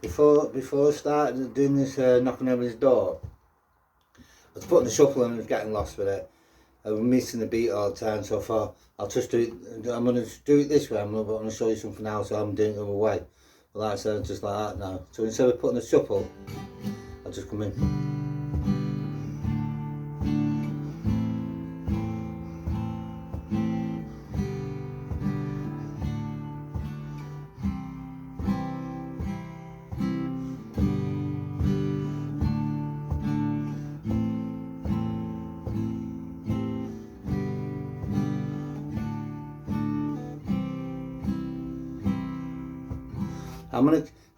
before I started doing this knocking over his door, I was putting the shuffle and I was getting lost with it. I was missing the beat all the time, so I thought I'll just do it. I'm going to do it this way. I'm going to show you something else. So I'm doing it the other way. But like I said, just like that now. So instead of putting the shuffle, I'll just come in.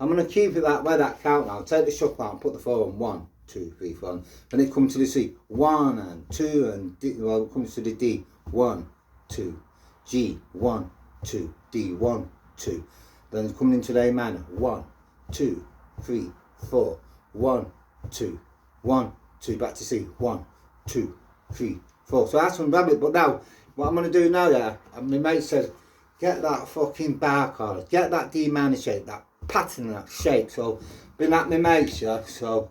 I'm gonna keep it that way, that count now. Take the shuffle out and put the 4 on. 1, 2, 3, 4. Then it comes to the C. 1 and 2 and D. Well, it comes to the D. 1, 2, G. 1, 2, D. 1, 2. Then it's coming into the A minor. 1, 2, 3, 4. 1, 2, 1, 2. Back to C. 1, 2, 3, 4. So that's one rabbit. But now, what I'm gonna do now, yeah. My mate says, get that fucking bar chord. Get that D minor shape. That pattern, that shape. So been at my mates, yeah. So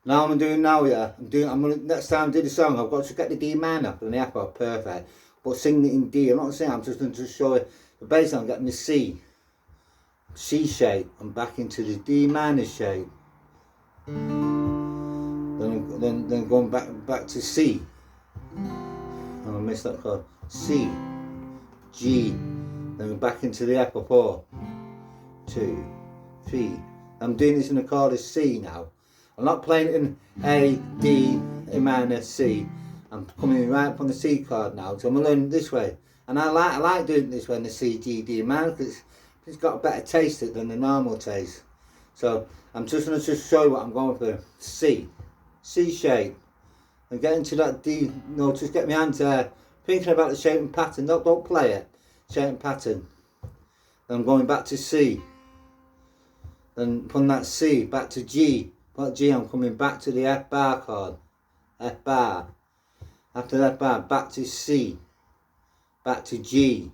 now I'm doing now, yeah. I'm gonna next time I do the song, I've got to get the D minor from the F chord, perfect. But singing it in D. I'm not saying, I'm just going to show you the bass. I'm getting the C shape. I'm back into the D minor shape. Then going back to C. Oh, I missed that chord. C, G. Then back into the F 4. 2, 3. I'm doing this in the chord of C now. I'm not playing it in A, D, A minor, C. I'm coming right up on the C chord now. So I'm learning this way. And I like doing it this way in the C, G, D minor because it's got a better taste than the normal taste. So I'm just going to show you what I'm going for. C shape. And get into that D, no, just get my hands there. Thinking about the shape and pattern. Don't play it. Shape and pattern. Then I'm going back to C. Then from that C back to G. From G I'm coming back to the F bar chord. F bar. After that bar back to C. Back to G.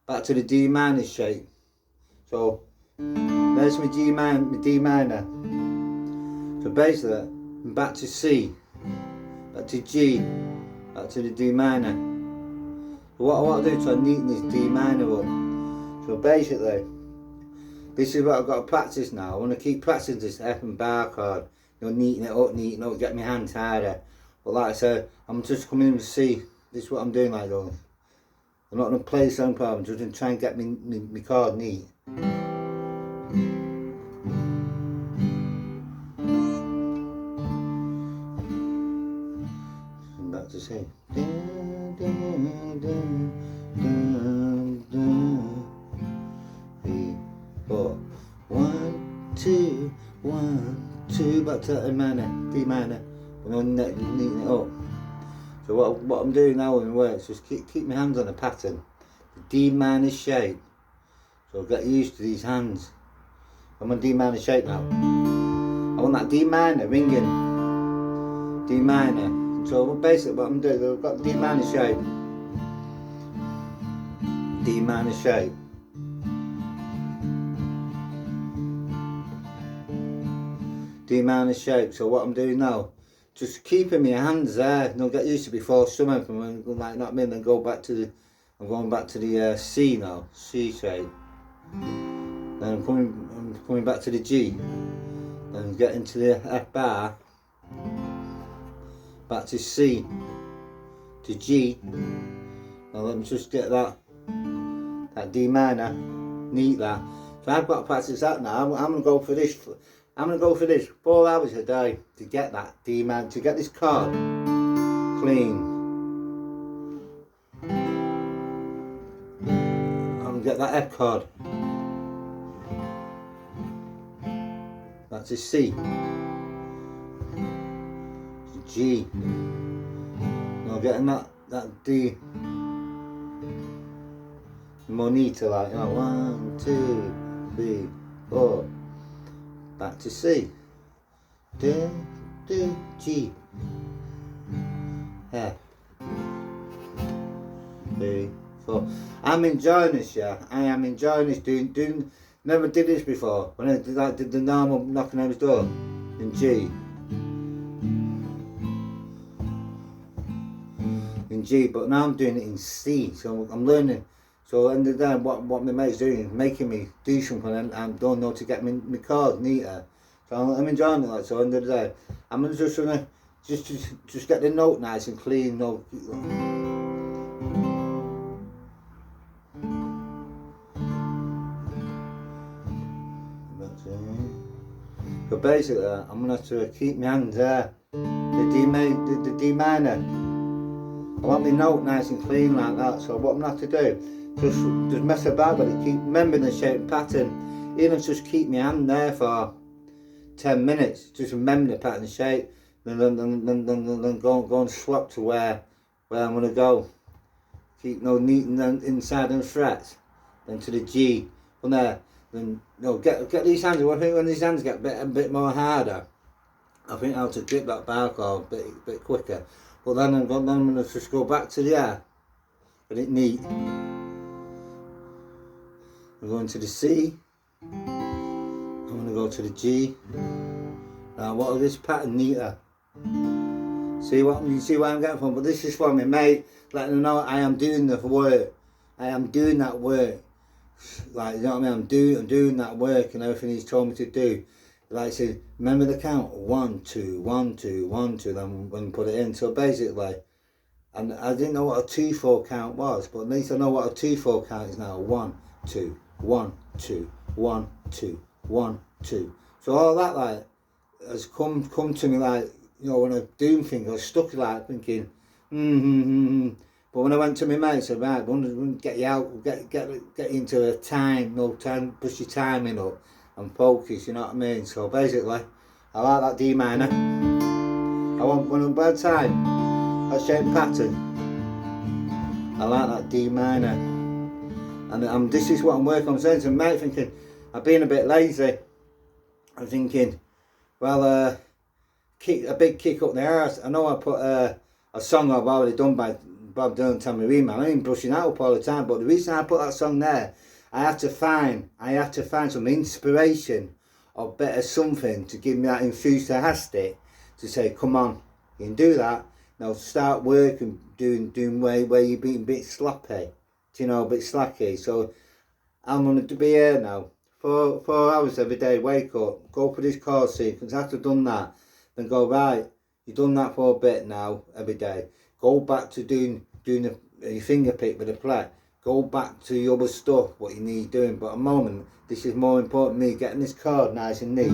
Back to the D minor shape. So there's my D minor. So basically I'm back to C. Back to G. Back to the D minor. So what I want to do is try and neaten this D minor up. So basically, this is what I've got to practice now. I want to keep practicing this F and bar chord. You know, neaten it up, get my hands harder. But like I said, I'm just coming in to see. This is what I'm doing like though. I'm not going to play the song part, I'm just going to try and get my chord neat. And back to C. 4, 1, 2, 1, 2. Back to that minor, D minor. And then neaten it up. So what I'm doing now in work is just keep my hands on the pattern, the D minor shape. So get used to these hands. I'm on D minor shape now. I want that D minor ringing. D minor. So basically what I'm doing, I've got D minor shape. D minor shape. D minor shape. So what I'm doing now, just keeping my hands there. Don't get used to before summer from like not me. Then go back to the. I'm going back to the C now. C shape. Then I'm coming back to the G. Then get into the F bar. Back to C. To G. Now let me just get that D minor. Neat that. So I've got to practice that now. I'm gonna go for this. I'm going to go for this 4 hours a day to get that D minor, to get this chord clean. I'm going to get that F chord. That's a C. G. Now getting that D more neater, like, you know, 1, 2, 3, 4. Back to C. D, G. F. 3, 4. I'm enjoying this, yeah. I am enjoying this. Doing Never did this before. When I did the normal knocking on his door in G. In G, but now I'm doing it in C. So I'm learning. So at the end of the day, what my mate's doing is making me do something, and I don't know to get my chords neater. So I'm enjoying it. Like, so at the end of the day, I'm just gonna just get the note nice and clean. No. So basically, I'm gonna have to keep my hands there. The D minor. I want my note nice and clean like that. So what I'm gonna have to do, just mess about with it. Keep remembering the shape and pattern. Even just keep my hand there for 10 minutes. Just remember the pattern and shape. Then go and swap to where I'm gonna go. Keep neat and inside them frets. Then to the G from there. Then get these hands. I think when these hands get a bit more harder, I think I'll have to grip that bar chord a bit quicker. But then I'm gonna just go back to the A. Get it neat. I'm going to the C. I'm gonna go to the G. Now what is this pattern neater? See what I'm getting from? But this is for my mate, letting them know I am doing the work. I am doing that work. Like, you know what I mean? I'm doing that work and everything he's told me to do. Like I said, remember the count? 1, 2, 1, 2, 1, 2. Then when put it in. So basically, and I didn't know what a 2/4 count was, but at least I know what a 2/4 count is now. 1, 2, 1, 2, 1, 2, 1, 2. So all that like has come to me like, you know, when I do things, I was stuck like thinking, But when I went to my mate, I said, right, we want to get you out, get into a time, push your timing up and focus, you know what I mean? So basically, I like that D minor. I want, when I'm by time, that shape pattern, I like that D minor. And this is what I'm working on. I'm saying to my mate, thinking, I've been a bit lazy. I'm thinking, well, a big kick up the arse. I know I put a song I've already done by Bob Dylan, Tammy Reman. I ain't brushing that up all the time, but the reason I put that song there, I had to find some inspiration or better something to give me that enthusiastic to say, come on, you can do that. Now start working, doing where you're being a bit sloppy, you know, a bit slacky. So I'm going to be here now, 4 hours every day, wake up, go for this chord sequence. After I've done that, then go, right, you've done that for a bit now, every day. Go back to doing your finger pick with a flat. Go back to your other stuff, what you need doing. But at the moment, this is more important to me, getting this chord nice and neat.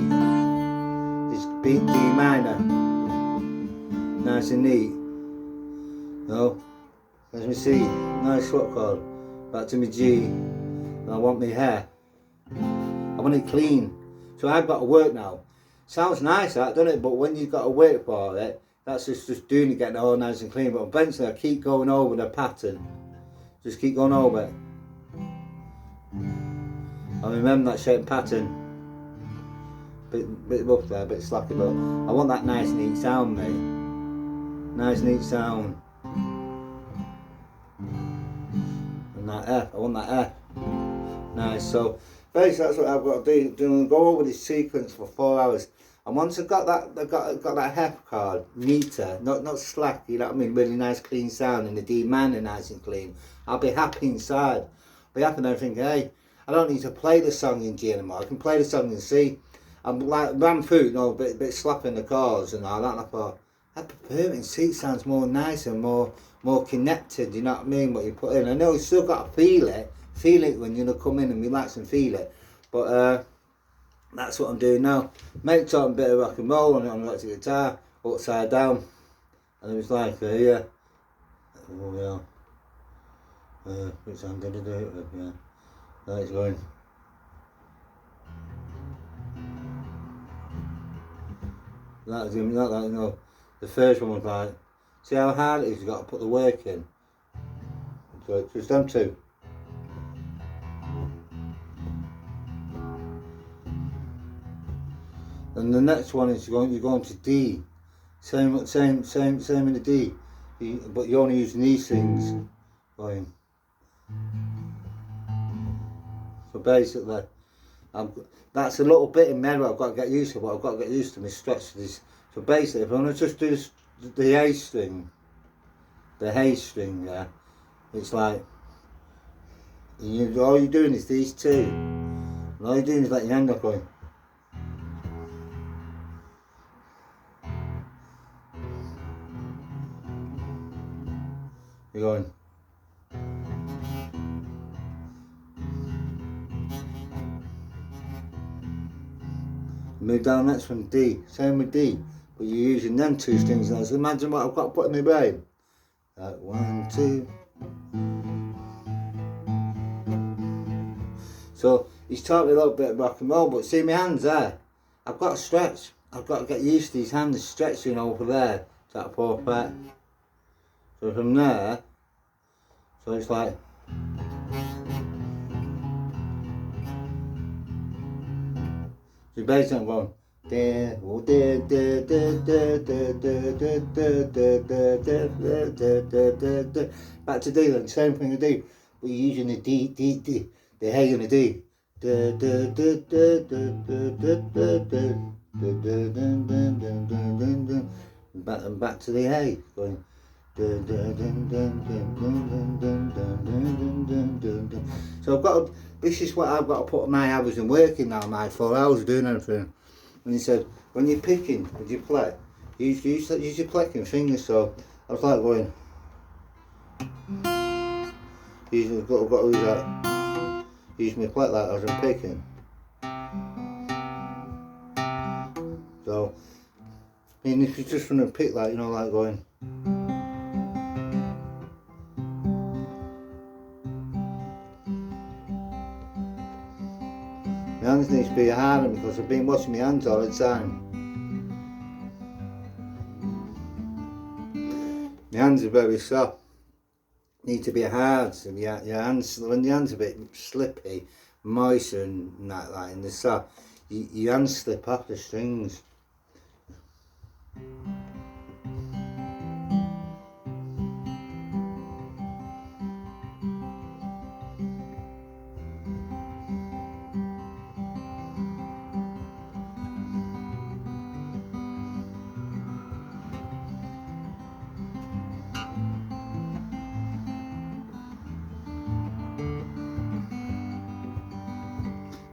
This D minor, nice and neat. No, let me see, nice swap chord. Back to my G. And I want my hair. I want it clean. So I've got to work now. Sounds nice that, doesn't it? But when you've got to work for it, that's just doing it, getting it all nice and clean. But eventually I keep going over the pattern. Just keep going over it. I remember that shape and pattern. Bit rough there, a bit slacky, but I want that nice neat sound, mate. Nice neat sound. And that F, I want that F. Nice, so basically that's what I've got to do. Go over this sequence for 4 hours. And once I've got that F chord neater, not slack, you know what I mean, really nice clean sound, and the D minor nice and clean, I'll be happy inside. I'll be happy and I think, hey, I don't need to play the song in G anymore, I can play the song in C. I'm like ran through, you know, a bit slapping the chords and all that, and I thought, I prefer it in C, it sounds more nicer, more connected, you know what I mean, what you put in. I know you still got to feel it when you come in and relax and feel it, but that's what I'm doing now. Mate taught me a bit of rock and roll on electric guitar, upside down, and it was like, yeah, oh yeah, which I'm gonna do it with, yeah. Now it's going. That was, not like, you know, the first one was like, see how hard it is, you've got to put the work in. So it's just them two. And the next one is you're going to D. Same in the D. But you're only using these things. Going. So basically, That's a little bit in me I've got to get used to, but I've got to get used to my stretch this. So basically, if I want to just do this, the A string, yeah, it's like, all you're doing is these two, and all you're doing is letting your hand up going. You're going. Move down next one, D. Same with D. But you're using them two strings now. So imagine what I've got to put in my brain. Like 1, 2. So he's taught me a little bit of rock and roll, but see my hands there. I've got to stretch. I've got to get used to these hands stretching over there. That poor pet. So from there, so it's like. So basically I'm going back to D, then same thing with D. We're using the D, the A and the D. Back to the A, going. So I've got to, this is what I've got to put my hours in working now, my 4 hours doing everything. And he said, when you're picking, would you play? Use your picking fingers. So I was like going, I've got to use that, use my plate like as I'm picking. So, I mean, if you just want to pick like, like going. My hands need to be harder because I've been washing my hands all the time. My hands are very soft. Need to be hard. So your hands, when your hands are a bit slippy, moister and that like in the soft, your hands slip off the strings.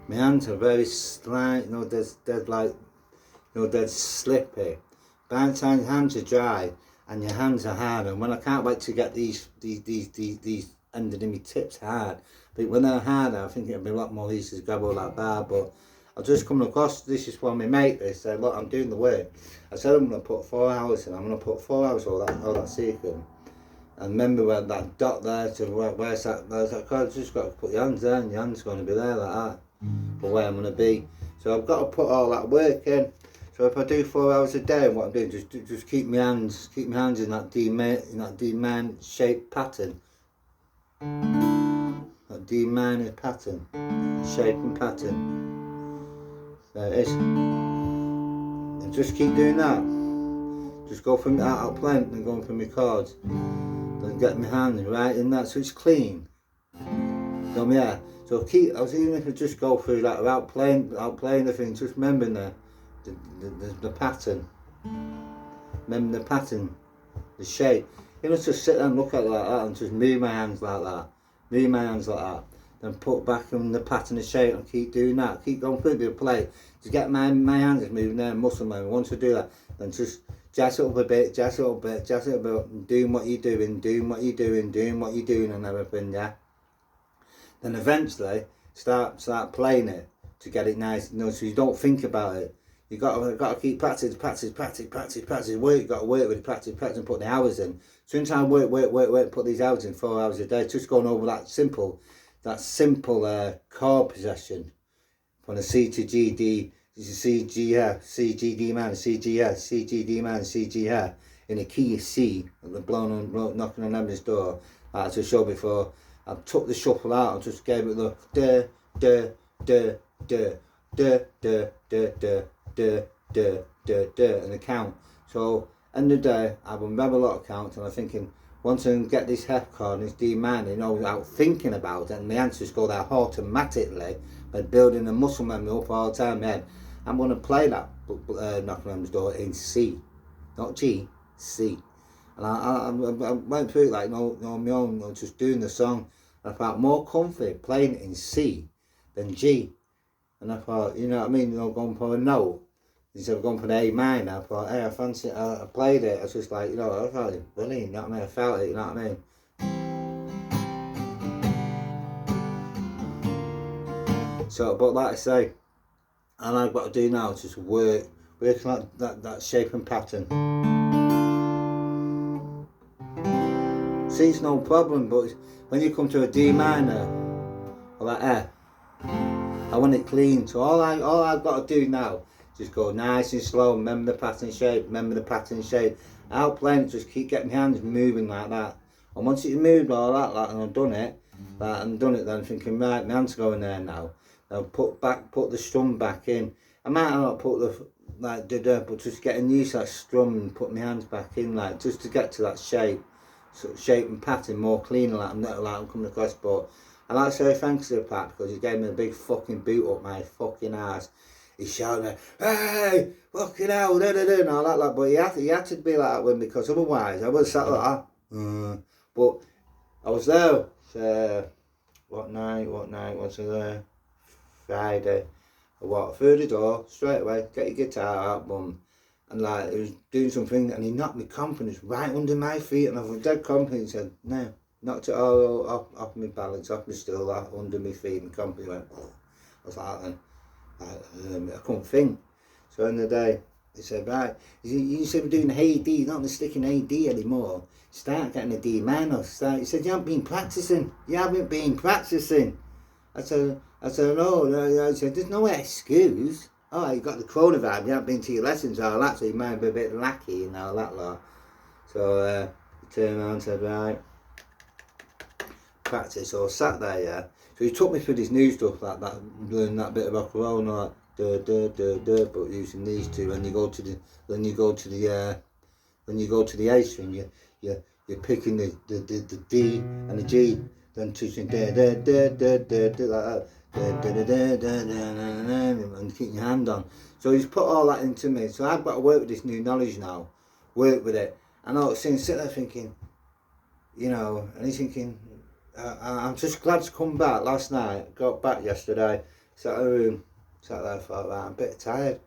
My hands are very slight, they're like, they're slippy. By the time your hands are dry and your hands are hard, and when I can't wait to get these under my tips hard, but when they're hard, I think it'll be a lot more easy to grab all that bar. But I've just come across, this is when my mate, they said, look, I'm doing the work. I said I'm going to put 4 hours in, I'm going to put 4 hours all that sequence. And remember where that dot there to where's that card, I've just got to put your hands there, and your hands going to be there like that. For where I'm going to be. So I've got to put all that work in. So if I do 4 hours a day, what I'm doing, just keep my hands in that D minor shape pattern. That D minor pattern, shape and pattern. There it is. And just keep doing that. Just go from out playing and going from my chords. Then get my hands right in that so it's clean. So yeah. So keep, I was even if I just go through that without playing the thing, just remembering the pattern. Remember the pattern, the shape. Just sit there and look at it like that and just move my hands like that. Move my hands like that. Then put back in the pattern of shape and keep doing that. Keep going through the play. To get my hands moving there, muscle memory. Once I do that, then just jazz it up a bit, jazz it up a bit, and doing what you're doing and everything, yeah. Then eventually start playing it to get it nice, so you don't think about it. You got to keep practice. Work. You got to work with practice, and put the hours in. Since I work, put these hours in 4 hours a day. Just going over that simple chord progression from the C to G D, C G F, C G D minor, C G F, C G D minor, C G F in a key of C. Knocking on Emma's door, like I just showed before. I took the shuffle out and just gave it the and the count. So end of the day, I remember a lot of counts, and I'm thinking once I get this F chord and this D minor, without thinking about it, and the answers go there automatically. by building a muscle memory up all the time in my head. I'm going to play that Knocking on Heaven's Door in C, not G, C. And I went through it like, on my own, just doing the song. And I felt more comfy playing it in C than G. And I thought, you know what I mean, going for a note instead of going for the A minor. I thought, hey, I fancy it. I played it. I was just like, I felt it brilliant, you know what I mean? I felt it, you know what I mean? So, but like I say, all I've got to do now is just work on that shape and pattern. See, it's no problem, but when you come to a D minor or that F, I want it clean. So all I've got to do now is just go nice and slow. Remember the pattern shape. Remember the pattern shape. Out playing, just keep getting my hands moving like that. And once it's moved all that, like, and I've done it, then thinking, right, my hands going there now. I'll put the strum back in. I might not put the but just getting used to that strum and put my hands back in, like just to get to that shape, sort of shape and pattern more cleaner, like I'm coming across. But I like to say thanks to the Pat because he gave me a big fucking boot up my fucking ass. He shouted, "Hey, fucking hell, da da da," and all that, like. But he had to be like that with me because otherwise I would have sat like that. But I was there. What night was I there? Friday. I walked through the door straight away, get your guitar out, boom. And like, he was doing something and he knocked my confidence right under my feet, and I was dead confident. He said, no, knocked it all off my balance, off my stool, under my feet, and my confidence went, oh. I was like, I couldn't think. So in the day, he said, right, you said we're doing A, D, you're not sticking A, D anymore. Start getting a D minor. He said, you haven't been practicing. I said, no. I said, there's no excuse. Oh, you got the coronavirus, you haven't been to your lessons, all that, so you might be a bit lackey and all that lot. So he turned around and said, right, practice. So I sat there, yeah. So he took me through this new stuff, like that, learning that bit of rock and roll, like but using these two. When you go to the A string, you're picking the D and the G, then teaching like that, and keeping your hand on. So he's put all that into me. So I've got to work with this new knowledge now, work with it. And I was sitting there thinking, and he's thinking, I'm just glad to come back. Last night, got back yesterday, sat in the room, sat there, thought, right, I'm a bit tired.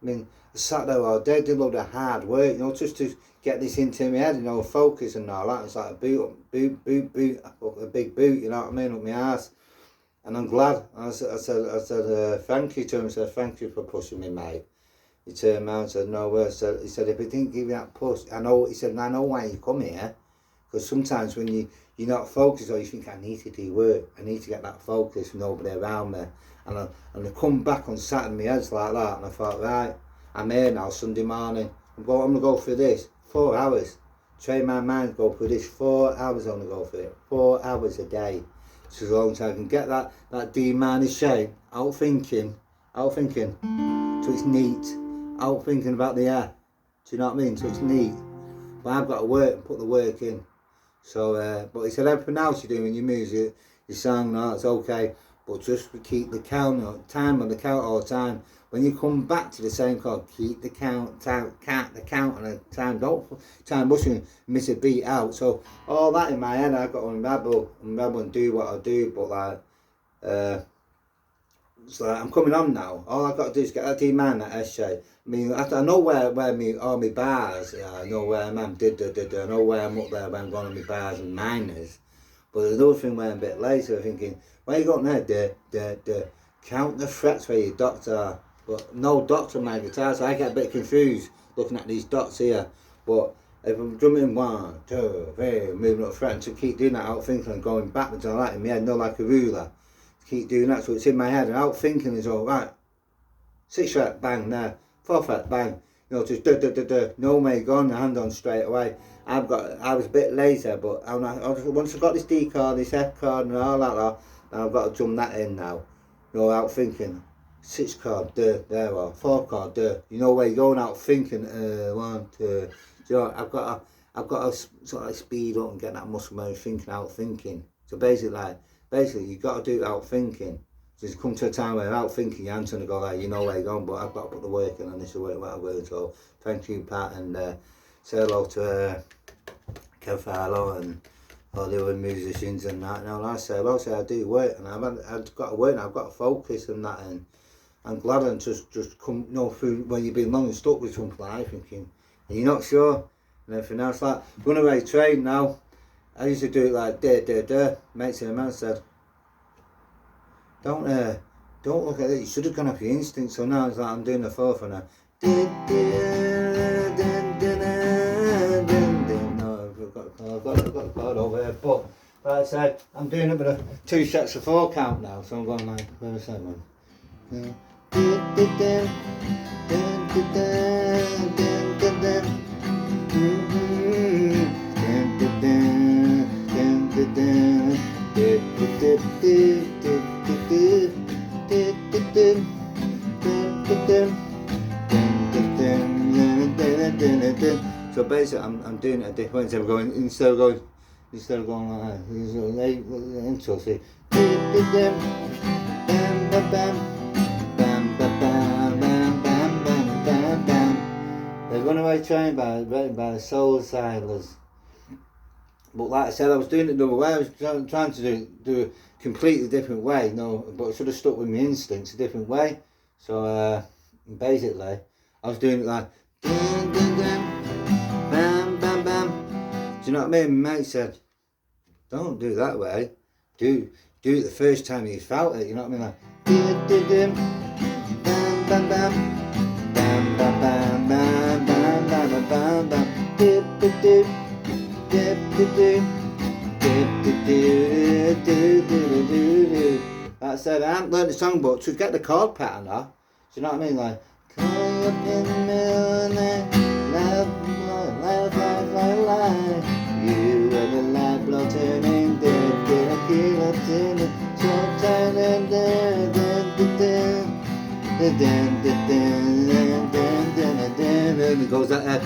I mean, I sat there all day, did a load of hard work, just to get this into my head, focus and all that. It's like a boot, a big boot, you know what I mean, up my arse. And I'm glad. I said, thank you to him. I said, thank you for pushing me, mate. He turned around and said, no words. He said, if he didn't give you that push, I know why you come here. Because sometimes when you're not focused, or you think, I need to do work, I need to get that focus, nobody around me. And I come back on Saturday, my head's like that, and I thought, right, I'm here now, Sunday morning. I'm going to go through this, 4 hours. Train my mind to go through this, 4 hours I'm going to go through it, 4 hours a day. So as long as I can get that D minor shape, out thinking, so it's neat, out thinking about the air, do you know what I mean, so it's neat. But I've got to work and put the work in. So, but he said, everything else you do in your music, your song, no, it's okay, but just keep the time on the count all the time. When you come back to the same chord, keep the count on the time. Don't try and miss a beat out. So all that in my head, I've got to unravel and do what I do. But like, so I'm coming on now. All I've got to do is get that D minor, that S shape. I mean, I know where all my bars. I know where I'm at. I know where I'm up there when I'm going on my bars and minors. But there's another thing where I'm a bit later, thinking, where you got there? Count the frets where your dots are. But no dots on my guitar, so I get a bit confused looking at these dots here. But if I'm drumming 1, 2, 3, moving up the fret, and to keep doing that, out thinking and going backwards and all that in my head, not like a ruler. Keep doing that, so it's in my head, and out thinking is all right. 6th fret, bang there. 4th fret, bang. Just no way gone, hand on straight away. I was a bit lazy, but once I got this D chord, this F chord, and all that, I've got to drum that in now. Out thinking. 6th chord, there we are. 4th chord, where you're going out thinking, 1, 2. I've got to sort of speed up and get that muscle memory thinking, out thinking. So basically, you got to do it out thinking. Just come to a time where without thinking, your answer to go like, you know where you're going, but I've got to put the work in, and this is what I'm doing. So thank you, Pat, and say hello to Kev Farlow and all the other musicians and that. And I say hello, say I do work, and I've got to work, and I've got to focus and that, and I'm glad I'm just come, you know, through when you've been long and stuck with something like that, thinking, and you're not sure, and everything else. Like runaway train now, I used to do it like mates in the man said, don't look at it, you should have gone off your instinct. So now it's like I'm doing the fourth and no, I've got a chord over there, but like I said, I'm doing it with a 2 sets of 4 count now, so I'm going like, where's that one? So basically, I'm doing it a different way. Instead of going like that, intro, see. The Runaway Train written by the Soul Asylums. But like I said, I was doing it the other way. I was trying to do a completely different way, but I should have stuck with my instincts a different way. So basically, I was doing it like dun, dun, dun, bam, bam, bam. Do you know what I mean? My mate said, don't do that way. Do it the first time you felt it. You know what I mean? Like dun, dun, dun, bam, bam, bam, bam, bam, bam, bam, bam, bam, bam, bam, dip, dip, dip. That said, I haven't learned the song, but to get the chord pattern off, do you know what I mean? Like, call you up in the middle of the night, light, you and the light blow turning dead, get a kill up in the so tight and and it goes like that.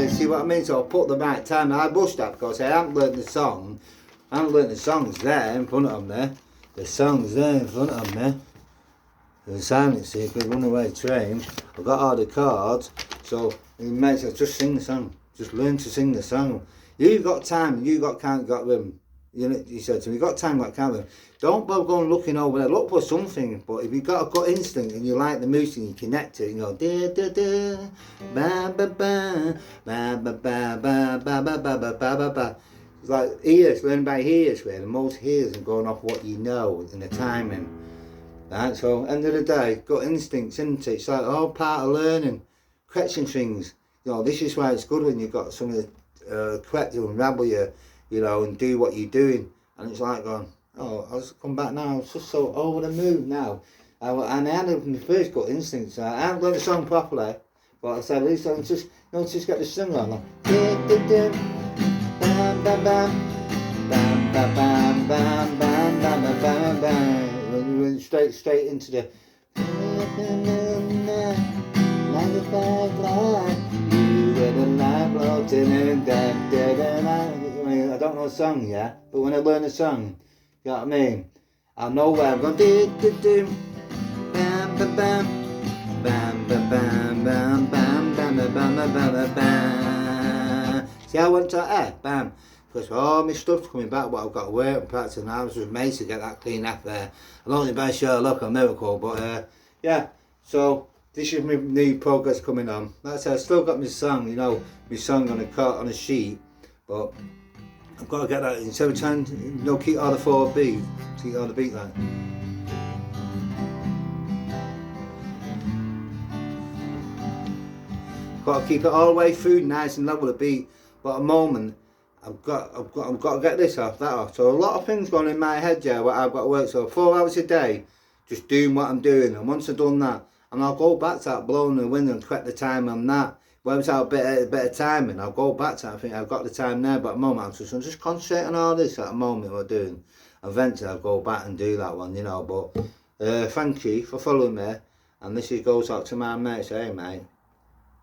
See what I mean? So I put the right time. I rushed that because I haven't learned the song. I haven't learnt the songs there in front of me. The songs there in front of me. The silent secret, Runaway Train. I've got all the chords. So it makes us just sing the song. Just learn to sing the song. You've got time, you can't got rhythm. You said to me, you've got time, got can't rhythm. Don't bother going looking over there. Look for something. But if you've got a gut instinct and you like the music and you connect to it, you go da da da ba ba ba ba ba ba ba ba ba ba ba ba ba. It's like ears, learn by ears, really. Most ears and going off what you know and the timing. Right, so end of the day, gut instincts, isn't it? It's like all part of learning, catching things. This is why it's good when you've got something to correct you and rabble you, and do what you're doing. And it's like going, oh, I'll just come back now. I was just so over the moon now. And I had my first gut instincts. I haven't learned the song properly, but I said at least I just get the sing on. Like, bam, bam, bam, bam, bam, bam, bam, bam, bam, bam, bam. We went straight into the. I don't know the song yet, but when I learn the song, you know what I mean? I know where I'm going. Bam, bam, bam, bam, bam, bam, bam, bam, bam, bam, bam, bam. See, I went to bam. Because all my stuff's coming back, what I've got to work and practice, and I was just made to get that clean up there. I'll only by sure look a miracle, but yeah. So this is my new progress coming on. Like I said, I still got my song, my song on a sheet, but I've got to get that instead of trying to, keep all the 4 beats, keep all the beat like. Got to keep it all the way through, nice and level the beat. But at the moment, I've got to get this off, that off. So a lot of things going in my head, yeah, what I've got to work. So 4 hours a day, just doing what I'm doing. And once I've done that, and I'll go back to that blowing the wind and correct the time on that. when it's out a bit of time, and I'll go back to it. I think I've got the time now, but at the moment I'm just concentrating on all this at the moment we're doing. Eventually I'll go back and do that one, you know. But thank you for following me, and this goes out to my mates. Hey mate,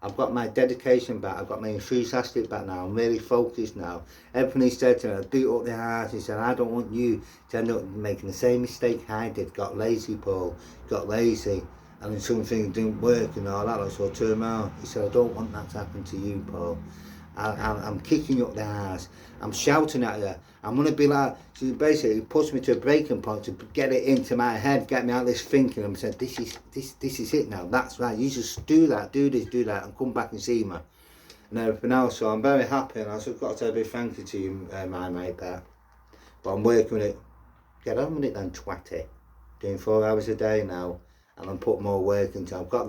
I've got my dedication back, I've got my enthusiastic back now, I'm really focused now. Everything he said to me, I beat up the heart, he said, I don't want you to end up making the same mistake I did. Got lazy, Paul, got lazy, and then something didn't work and all that, so I turned around. He said, I don't want that to happen to you, Paul. I'm kicking you up the arse. I'm shouting at you. I'm going to be like, so basically it puts me to a breaking point to get it into my head, get me out of this thinking. I'm saying, this is it now. That's right. You just do that, do this, do that, and come back and see me. And everything else. So I'm very happy, and I've just got to say a big thank you to you, my mate there. But I'm working with it. Get on with it then, twatty. Doing 4 hours a day now. And I'm putting more work into it. I've got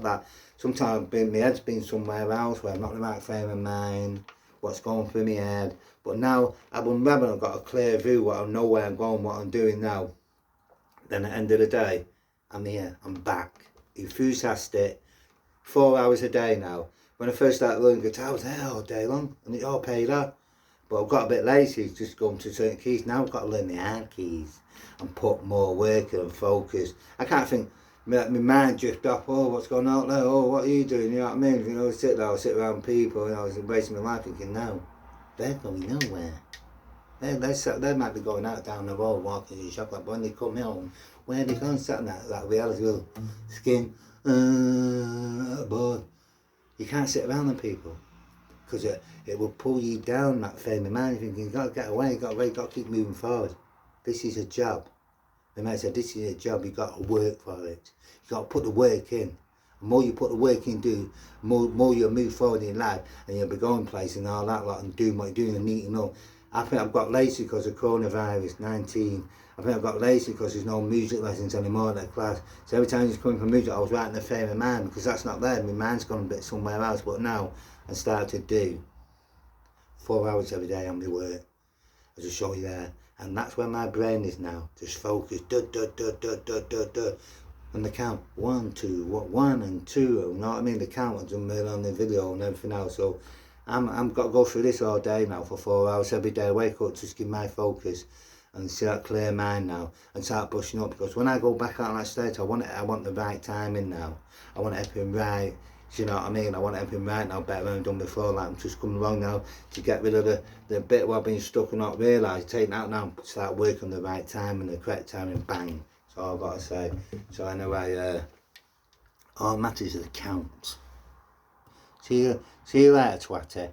that. Sometimes my head's been somewhere else where I'm not in the right frame of mind, what's going through my head. But now I've got a clear view, I know where I'm going, what I'm doing now. Then at the end of the day, I'm here, I'm back. Enthusiastic, 4 hours a day now. When I first started learning guitar, I was there all day long, and it all paid off. But I've got a bit lazy, just going to certain keys. Now I've got to learn the hard keys and put more work in and focus. I can't think. My mind drift off, oh, what's going on there? Oh, what are you doing? You know what I mean? You know, I sit around people, and I was embracing my life thinking, no, they're going nowhere. They might be going out down the road, walking to the shop, but when they come home, where are they going? Sat in that reality will skin, bored. You can't sit around them people, because it will pull you down, that frame of mind, thinking, you've got to get away, you've got to keep moving forward. This is a job. They might say, this is a job, you've got to work for it. You've got to put the work in. The more you put the work in, more you'll move forward in life, and you'll be going places and all that lot, and doing what you're doing and eating up. I think I've got lazy because of coronavirus 19. I think I've got lazy because there's no music lessons anymore in that class. So every time I was coming from music, I was right in the frame of mind, because that's not there. My mind's gone a bit somewhere else. But now I start to do 4 hours every day on my work, as I show you there. And that's where my brain is now, just focused, and the count, 1, 2, 1 and 2, you know what I mean, the count was on the video and everything else. So I'm got to go through this all day now for 4 hours every day. I wake up, just give my focus and see that clear mind now, and start pushing up, because when I go back out on that stage, I want the right timing now. I want everything right. You know what I mean? I want everything right now, better than I've done before. Like, I'm just coming along now to get rid of the bit where I've been stuck and not realised, take that out now and start working the right time and the correct time, and bang. That's all I've got to say. So anyway, all that matters is the count. See you later, twatty.